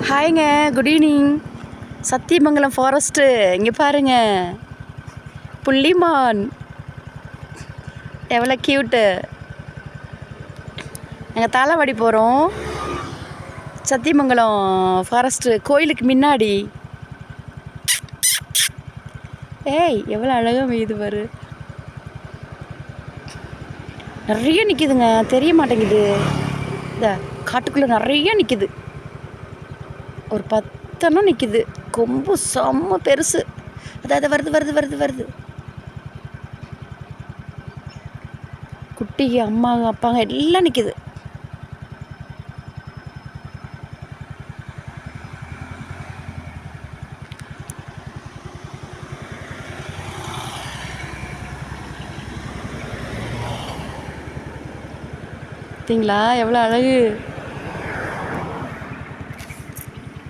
ஹாய்ங்க, good evening. Sathyamangalam forest இங்கே பாருங்க, புள்ளிமான் எவ்வளோ க்யூட்டு. நாங்கள் தாளவாடி போகிறோம். சத்தியமங்கலம் ஃபாரஸ்ட்டு கோயிலுக்கு முன்னாடி. ஏய், எவ்வளோ அழகாக மேயுது பாரு. நிறைய நிற்கிதுங்க, தெரிய மாட்டேங்குது. இந்த காட்டுக்குள்ளே நிறைய நிற்கிது. ஒரு 10 நிற்கிது. கொம்பு செம்ம பெருசு. அதாவது வருது வருது வருது வருது. குட்டிங்க, அம்மாங்க, அப்பாங்க எல்லாம் நிற்கிது. பார்த்தீங்களா எவ்வளோ அழகு.